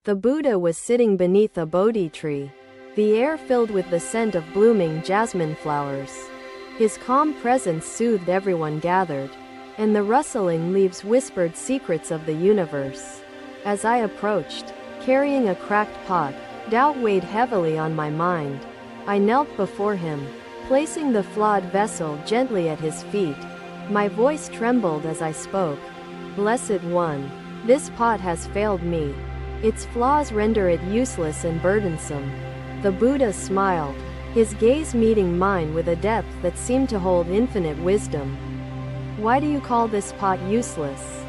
The Buddha was sitting beneath a Bodhi tree, the air filled with the scent of blooming jasmine flowers. His calm presence soothed everyone gathered, and the rustling leaves whispered secrets of the universe. As I approached, carrying a cracked pot, doubt weighed heavily on my mind. I knelt before him, placing the flawed vessel gently at his feet. My voice trembled as I spoke. Blessed One, this pot has failed me. Its flaws render it useless and burdensome. The Buddha smiled, his gaze meeting mine with a depth that seemed to hold infinite wisdom. Why do you call this pot useless?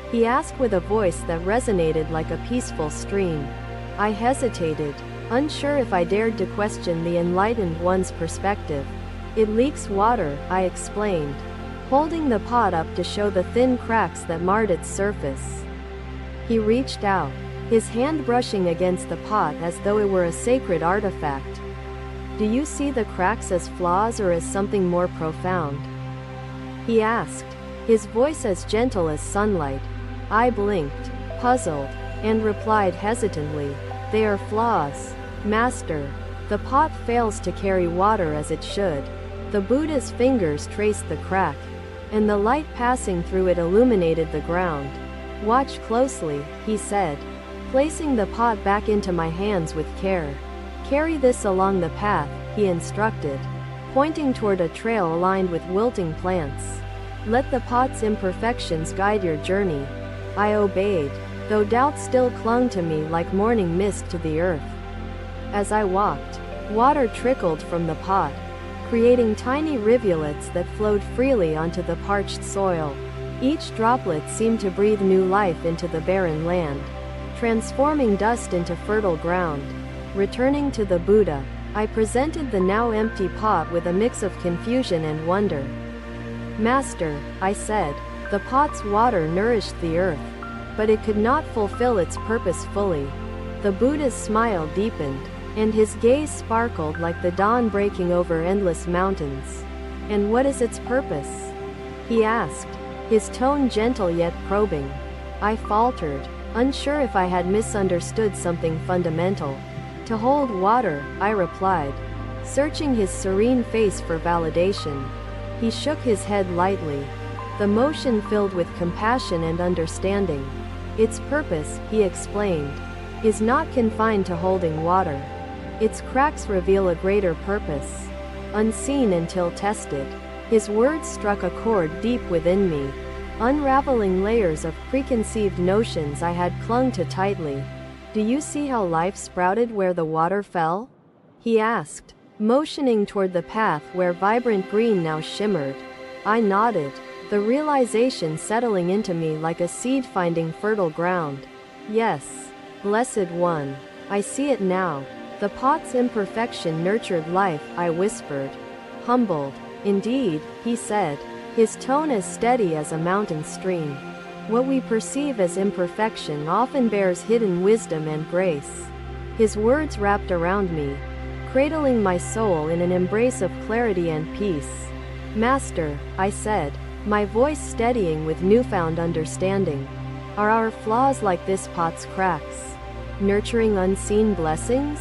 He asked with a voice that resonated like a peaceful stream. I hesitated, unsure if I dared to question the Enlightened One's perspective. It leaks water, I explained, holding the pot up to show the thin cracks that marred its surface. He reached out, his hand brushing against the pot as though it were a sacred artifact. Do you see the cracks as flaws or as something more profound? He asked, his voice as gentle as sunlight. I blinked, puzzled, and replied hesitantly, they are flaws, Master. The pot fails to carry water as it should. The Buddha's fingers traced the crack, and the light passing through it illuminated the ground. Watch closely, he said, placing the pot back into my hands with care. Carry this along the path, he instructed, pointing toward a trail lined with wilting plants. Let the pot's imperfections guide your journey. I obeyed, though doubt still clung to me like morning mist to the earth. As I walked, water trickled from the pot, creating tiny rivulets that flowed freely onto the parched soil. Each droplet seemed to breathe new life into the barren land, transforming dust into fertile ground. Returning to the Buddha, I presented the now empty pot with a mix of confusion and wonder. Master, I said, the pot's water nourished the earth, but it could not fulfill its purpose fully. The Buddha's smile deepened, and his gaze sparkled like the dawn breaking over endless mountains. And what is its purpose? He asked, his tone gentle yet probing. I faltered, unsure if I had misunderstood something fundamental. To hold water, I replied, searching his serene face for validation. He shook his head lightly, the motion filled with compassion and understanding. Its purpose, he explained, is not confined to holding water. Its cracks reveal a greater purpose, unseen until tested. His words struck a chord deep within me, unraveling layers of preconceived notions I had clung to tightly. Do you see how life sprouted where the water fell? He asked, motioning toward the path where vibrant green now shimmered. I nodded, the realization settling into me like a seed finding fertile ground. Yes, Blessed One, I see it now. The pot's imperfection nurtured life, I whispered. Humbled. Indeed, he said, his tone as steady as a mountain stream. What we perceive as imperfection often bears hidden wisdom and grace. His words wrapped around me, cradling my soul in an embrace of clarity and peace. Master, I said, my voice steadying with newfound understanding. Are our flaws like this pot's cracks, nurturing unseen blessings?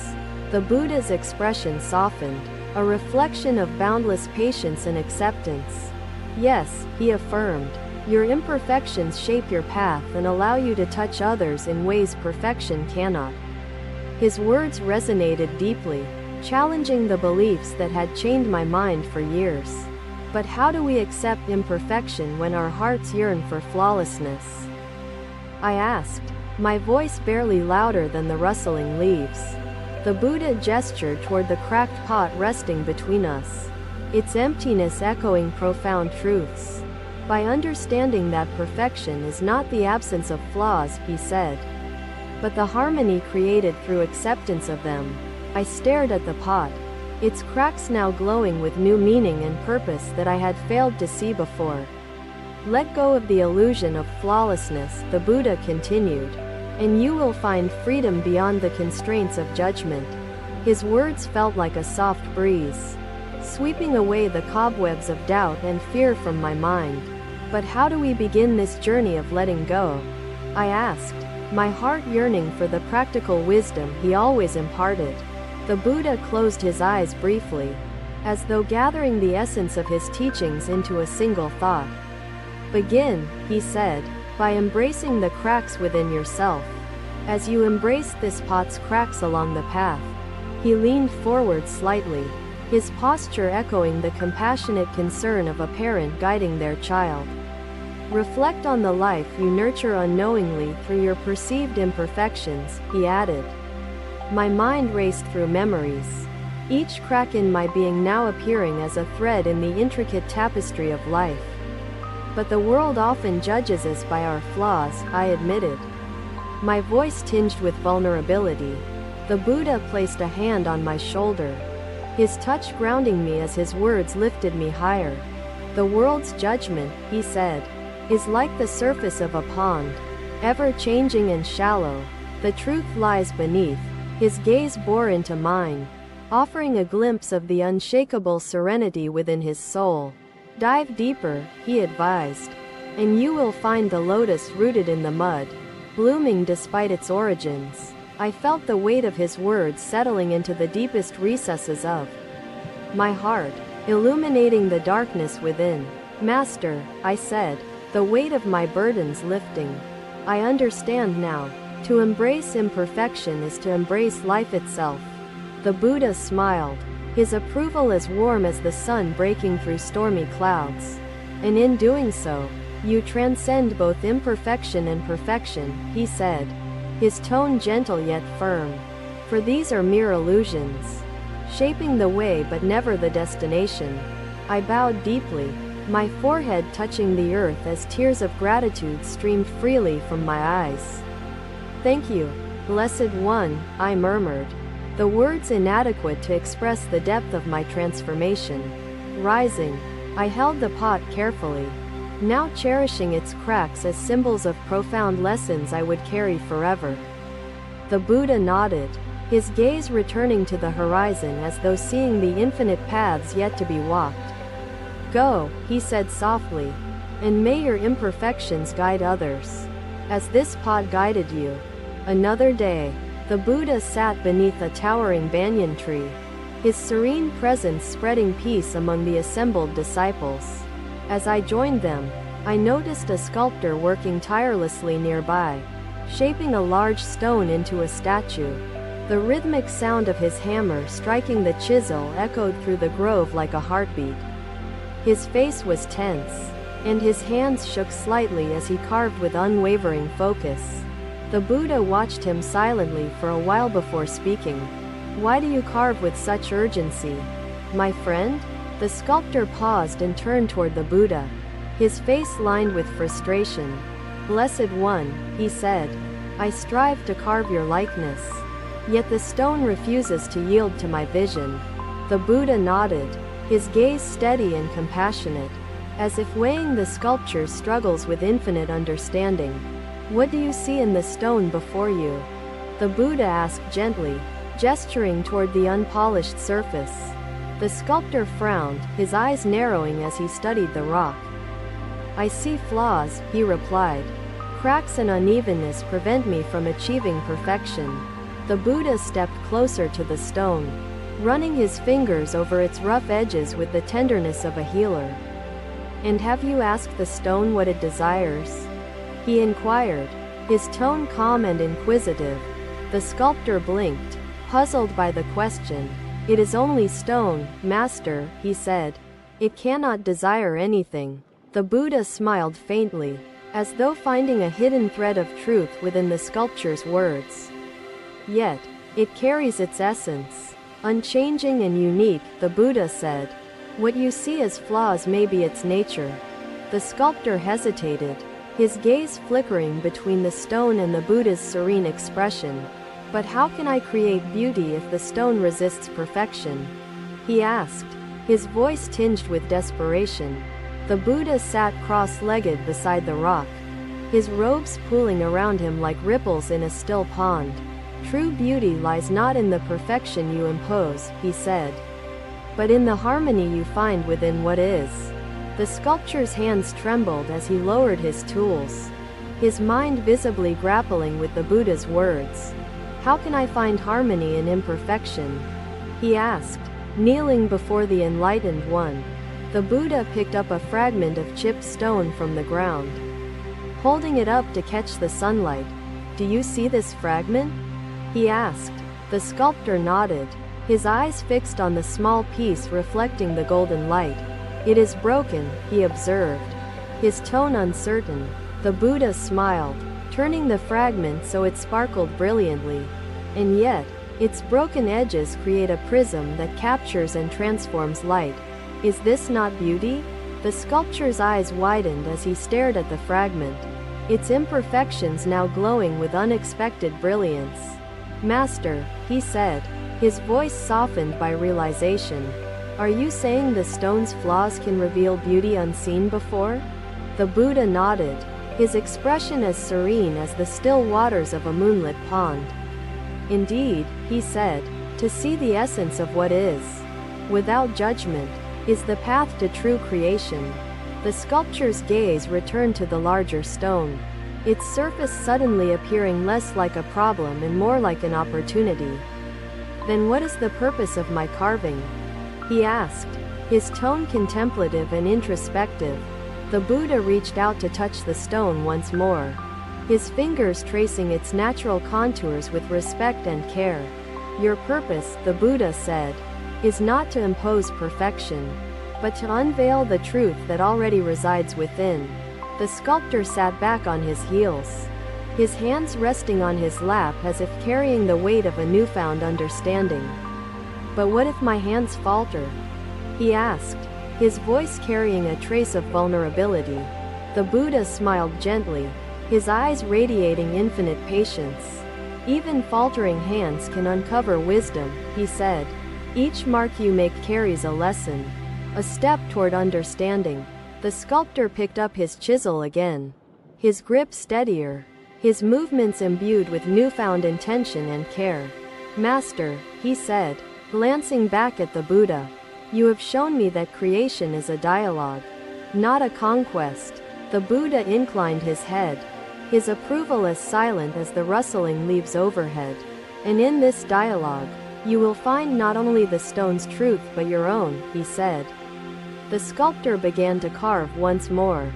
The Buddha's expression softened, a reflection of boundless patience and acceptance. Yes, he affirmed, your imperfections shape your path and allow you to touch others in ways perfection cannot. His words resonated deeply, challenging the beliefs that had chained my mind for years. But how do we accept imperfection when our hearts yearn for flawlessness? I asked, my voice barely louder than the rustling leaves. The Buddha gestured toward the cracked pot resting between us, its emptiness echoing profound truths. By understanding that perfection is not the absence of flaws, he said, but the harmony created through acceptance of them. I stared at the pot, its cracks now glowing with new meaning and purpose that I had failed to see before. Let go of the illusion of flawlessness, the Buddha continued, and you will find freedom beyond the constraints of judgment. His words felt like a soft breeze, sweeping away the cobwebs of doubt and fear from my mind. But how do we begin this journey of letting go? I asked, my heart yearning for the practical wisdom he always imparted. The Buddha closed his eyes briefly, as though gathering the essence of his teachings into a single thought. Begin, he said, by embracing the cracks within yourself. As you embrace this pot's cracks along the path. He leaned forward slightly, his posture echoing the compassionate concern of a parent guiding their child. Reflect on the life you nurture unknowingly through your perceived imperfections, he added. My mind raced through memories, each crack in my being now appearing as a thread in the intricate tapestry of life. But the world often judges us by our flaws, I admitted. My voice tinged with vulnerability. The Buddha placed a hand on my shoulder, his touch grounding me as his words lifted me higher. The world's judgment, he said, is like the surface of a pond, ever changing and shallow. The truth lies beneath. His gaze bore into mine, offering a glimpse of the unshakable serenity within his soul. Dive deeper, he advised, and you will find the lotus rooted in the mud, blooming despite its origins. I felt the weight of his words settling into the deepest recesses of my heart, illuminating the darkness within. Master, I said, the weight of my burdens lifting. I understand now. To embrace imperfection is to embrace life itself. The Buddha smiled, his approval as warm as the sun breaking through stormy clouds. And in doing so, you transcend both imperfection and perfection, he said, his tone gentle yet firm. For these are mere illusions, shaping the way but never the destination. I bowed deeply, my forehead touching the earth as tears of gratitude streamed freely from my eyes. Thank you, Blessed One, I murmured, the words inadequate to express the depth of my transformation. Rising, I held the pot carefully, now cherishing its cracks as symbols of profound lessons I would carry forever. The Buddha nodded, his gaze returning to the horizon as though seeing the infinite paths yet to be walked. Go, he said softly, and may your imperfections guide others, as this pot guided you. Another day, the Buddha sat beneath a towering banyan tree, his serene presence spreading peace among the assembled disciples. As I joined them, I noticed a sculptor working tirelessly nearby, shaping a large stone into a statue. The rhythmic sound of his hammer striking the chisel echoed through the grove like a heartbeat. His face was tense, and his hands shook slightly as he carved with unwavering focus. The Buddha watched him silently for a while before speaking. Why do you carve with such urgency, my friend? The sculptor paused and turned toward the Buddha, his face lined with frustration. Blessed One, he said, I strive to carve your likeness, yet the stone refuses to yield to my vision. The Buddha nodded, his gaze steady and compassionate, as if weighing the sculpture's struggles with infinite understanding. What do you see in the stone before you? The Buddha asked gently, gesturing toward the unpolished surface. The sculptor frowned, his eyes narrowing as he studied the rock. I see flaws, he replied. Cracks and unevenness prevent me from achieving perfection. The Buddha stepped closer to the stone, running his fingers over its rough edges with the tenderness of a healer. And have you asked the stone what it desires? He inquired, his tone calm and inquisitive. The sculptor blinked, puzzled by the question. It is only stone, Master, he said. It cannot desire anything. The Buddha smiled faintly, as though finding a hidden thread of truth within the sculpture's words. Yet, it carries its essence. Unchanging and unique, the Buddha said. What you see as flaws may be its nature. The sculptor hesitated, his gaze flickering between the stone and the Buddha's serene expression. But how can I create beauty if the stone resists perfection? He asked, his voice tinged with desperation. The Buddha sat cross-legged beside the rock, his robes pooling around him like ripples in a still pond. True beauty lies not in the perfection you impose, he said, but in the harmony you find within what is. The sculptor's hands trembled as he lowered his tools, his mind visibly grappling with the Buddha's words. How can I find harmony in imperfection? He asked, kneeling before the Enlightened One. The Buddha picked up a fragment of chipped stone from the ground, holding it up to catch the sunlight. Do you see this fragment? He asked. The sculptor nodded, his eyes fixed on the small piece reflecting the golden light. It is broken, he observed, his tone uncertain. The Buddha smiled, turning the fragment so it sparkled brilliantly. And yet, its broken edges create a prism that captures and transforms light. Is this not beauty? The sculptor's eyes widened as he stared at the fragment, its imperfections now glowing with unexpected brilliance. Master, he said, his voice softened by realization. Are you saying the stone's flaws can reveal beauty unseen before? The Buddha nodded, his expression as serene as the still waters of a moonlit pond. Indeed, he said, to see the essence of what is, without judgment, is the path to true creation. The sculptor's gaze returned to the larger stone, its surface suddenly appearing less like a problem and more like an opportunity. Then what is the purpose of my carving? He asked, his tone contemplative and introspective. The Buddha reached out to touch the stone once more, his fingers tracing its natural contours with respect and care. Your purpose, the Buddha said, is not to impose perfection, but to unveil the truth that already resides within. The sculptor sat back on his heels, his hands resting on his lap as if carrying the weight of a newfound understanding. But what if my hands falter? He asked, his voice carrying a trace of vulnerability. The Buddha smiled gently, his eyes radiating infinite patience. Even faltering hands can uncover wisdom, he said. Each mark you make carries a lesson, a step toward understanding. The sculptor picked up his chisel again, his grip steadier, his movements imbued with newfound intention and care. Master, he said, glancing back at the Buddha, you have shown me that creation is a dialogue, not a conquest. The Buddha inclined his head, his approval as silent as the rustling leaves overhead. And in this dialogue, you will find not only the stone's truth but your own, he said. The sculptor began to carve once more,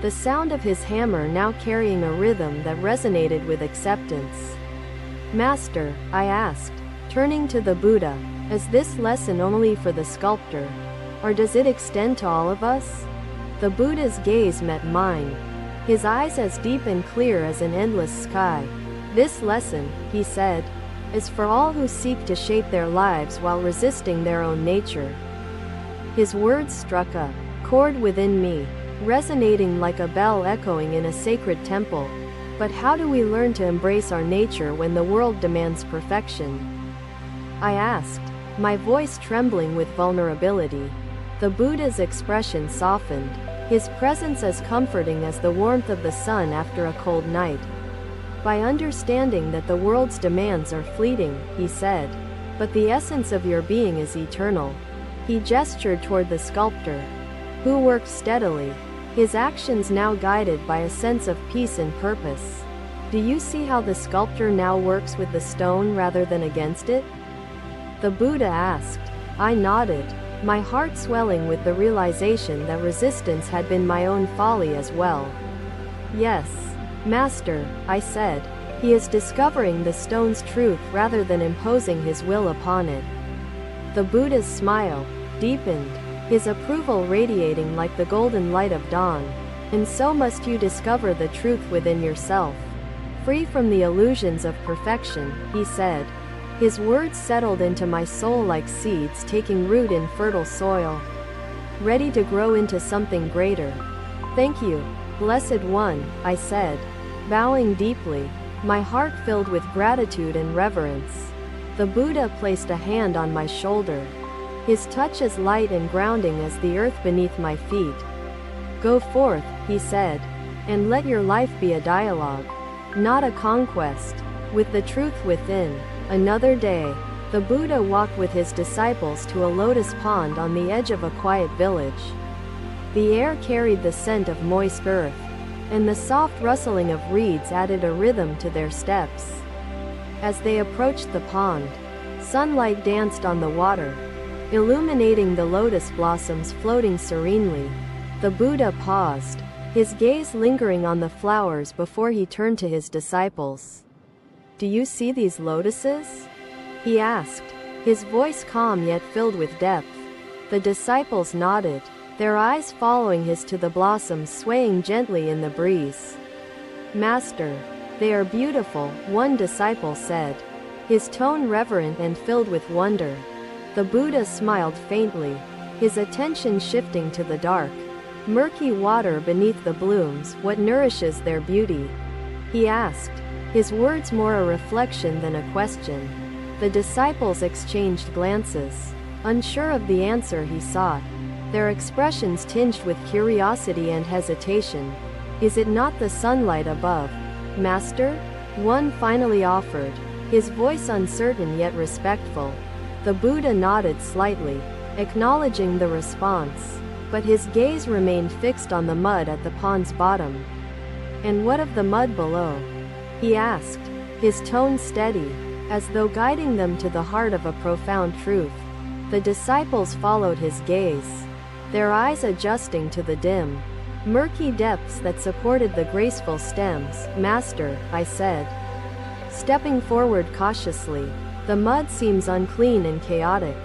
the sound of his hammer now carrying a rhythm that resonated with acceptance. Master, I asked, turning to the Buddha, is this lesson only for the sculptor, or does it extend to all of us? The Buddha's gaze met mine, his eyes as deep and clear as an endless sky. This lesson, he said, is for all who seek to shape their lives while resisting their own nature. His words struck a chord within me, resonating like a bell echoing in a sacred temple. But how do we learn to embrace our nature when the world demands perfection? I asked, my voice trembling with vulnerability. The Buddha's expression softened, his presence as comforting as the warmth of the sun after a cold night. By understanding that the world's demands are fleeting, he said, but the essence of your being is eternal. He gestured toward the sculptor, who worked steadily, his actions now guided by a sense of peace and purpose. Do you see how the sculptor now works with the stone rather than against it? The Buddha asked. I nodded, my heart swelling with the realization that resistance had been my own folly as well. Yes, Master, I said, he is discovering the stone's truth rather than imposing his will upon it. The Buddha's smile deepened, his approval radiating like the golden light of dawn. And so must you discover the truth within yourself, free from the illusions of perfection, he said. His words settled into my soul like seeds taking root in fertile soil, ready to grow into something greater. Thank you, Blessed One, I said, bowing deeply, my heart filled with gratitude and reverence. The Buddha placed a hand on my shoulder, his touch as light and grounding as the earth beneath my feet. Go forth, he said, and let your life be a dialogue, not a conquest, with the truth within. Another day, the Buddha walked with his disciples to a lotus pond on the edge of a quiet village. The air carried the scent of moist earth, and the soft rustling of reeds added a rhythm to their steps. As they approached the pond, sunlight danced on the water, illuminating the lotus blossoms floating serenely. The Buddha paused, his gaze lingering on the flowers before he turned to his disciples. "Do you see these lotuses?" he asked, his voice calm yet filled with depth. The disciples nodded, their eyes following his to the blossoms swaying gently in the breeze. "Master, they are beautiful," one disciple said, his tone reverent and filled with wonder. The Buddha smiled faintly, his attention shifting to the dark, murky water beneath the blooms. "What nourishes their beauty?" he asked, his words more a reflection than a question. The disciples exchanged glances, unsure of the answer he sought, their expressions tinged with curiosity and hesitation. "Is it not the sunlight above, Master?" one finally offered, his voice uncertain yet respectful. The Buddha nodded slightly, acknowledging the response, but his gaze remained fixed on the mud at the pond's bottom. "And what of the mud below?" he asked, his tone steady, as though guiding them to the heart of a profound truth. The disciples followed his gaze, their eyes adjusting to the dim, murky depths that supported the graceful stems. "Master," I said, stepping forward cautiously, "the mud seems unclean and chaotic.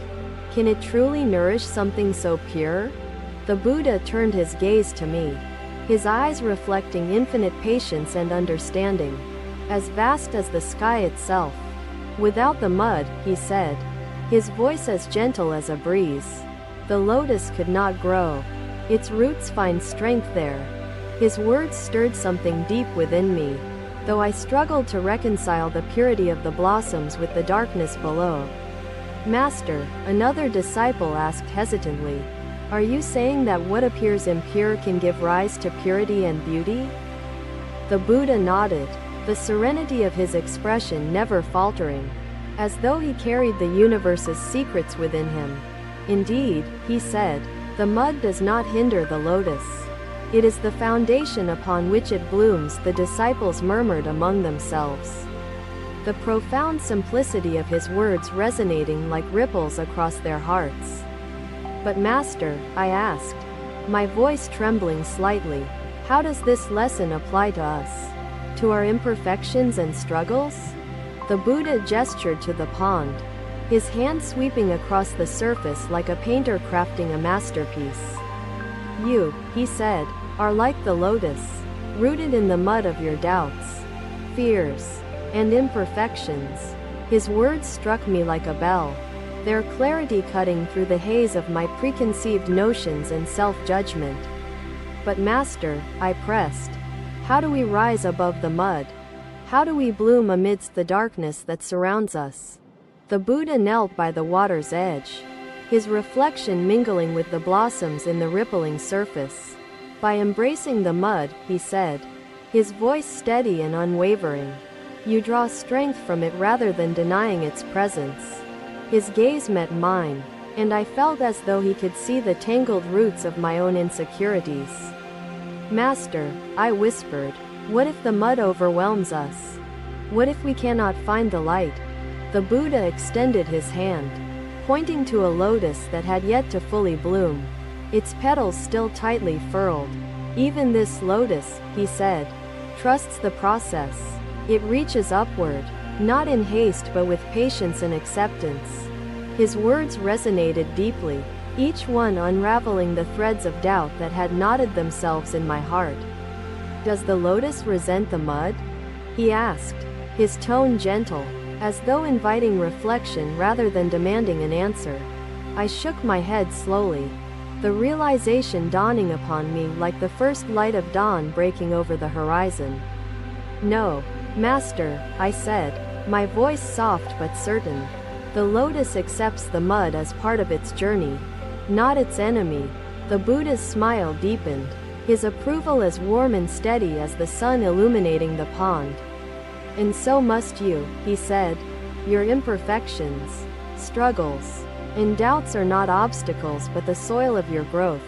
Can it truly nourish something so pure?" The Buddha turned his gaze to me, his eyes reflecting infinite patience and understanding, as vast as the sky itself. "Without the mud," he said, his voice as gentle as a breeze, "the lotus could not grow. Its roots find strength there." His words stirred something deep within me, though I struggled to reconcile the purity of the blossoms with the darkness below. "Master," another disciple asked hesitantly, "are you saying that what appears impure can give rise to purity and beauty?" The Buddha nodded, the serenity of his expression never faltering, as though he carried the universe's secrets within him. "Indeed," he said, "the mud does not hinder the lotus. It is the foundation upon which it blooms." The disciples murmured among themselves, the profound simplicity of his words resonating like ripples across their hearts. "But Master," I asked, my voice trembling slightly, "how does this lesson apply to us? To our imperfections and struggles?" The Buddha gestured to the pond, his hand sweeping across the surface like a painter crafting a masterpiece. "You," he said, "are like the lotus, rooted in the mud of your doubts, fears, and imperfections." His words struck me like a bell, their clarity cutting through the haze of my preconceived notions and self-judgment. "But Master," I pressed, "how do we rise above the mud? How do we bloom amidst the darkness that surrounds us?" The Buddha knelt by the water's edge, his reflection mingling with the blossoms in the rippling surface. "By embracing the mud," he said, his voice steady and unwavering, "you draw strength from it rather than denying its presence." His gaze met mine, and I felt as though he could see the tangled roots of my own insecurities. "Master," I whispered, "what if the mud overwhelms us? What if we cannot find the light?" The Buddha extended his hand, pointing to a lotus that had yet to fully bloom, its petals still tightly furled. "Even this lotus," he said, "trusts the process. It reaches upward, not in haste but with patience and acceptance." His words resonated deeply, each one unraveling the threads of doubt that had knotted themselves in my heart. "Does the lotus resent the mud?" he asked, his tone gentle, as though inviting reflection rather than demanding an answer. I shook my head slowly, the realization dawning upon me like the first light of dawn breaking over the horizon. "No, Master," I said, my voice soft but certain. "The lotus accepts the mud as part of its journey, not its enemy." The Buddha's smile deepened, his approval as warm and steady as the sun illuminating the pond. "And so must you," he said. "Your imperfections, struggles, and doubts are not obstacles but the soil of your growth."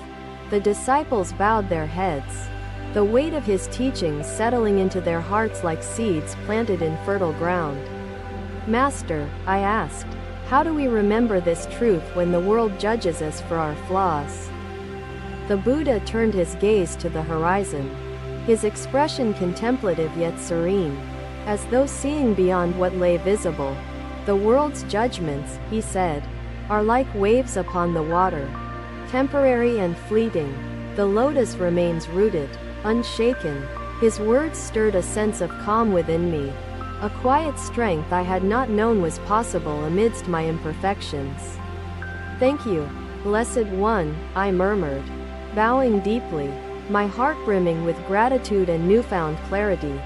The disciples bowed their heads, the weight of his teachings settling into their hearts like seeds planted in fertile ground. Master, I asked, how do we remember this truth when the world judges us for our flaws? The Buddha turned his gaze to the horizon, his expression contemplative yet serene, as though seeing beyond what lay visible. The world's judgments, he said, are like waves upon the water, temporary and fleeting. The lotus remains rooted, unshaken. His words stirred a sense of calm within me, a quiet strength I had not known was possible amidst my imperfections. Thank you, Blessed One, I murmured, bowing deeply, my heart brimming with gratitude and newfound clarity.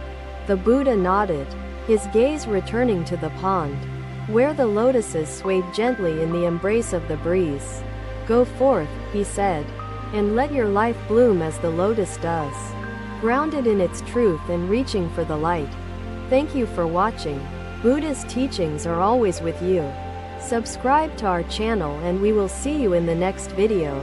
The Buddha nodded, his gaze returning to the pond, where the lotuses swayed gently in the embrace of the breeze. Go forth, he said, and let your life bloom as the lotus does, grounded in its truth and reaching for the light. Thank you for watching. Buddha's teachings are always with you. Subscribe to our channel and we will see you in the next video.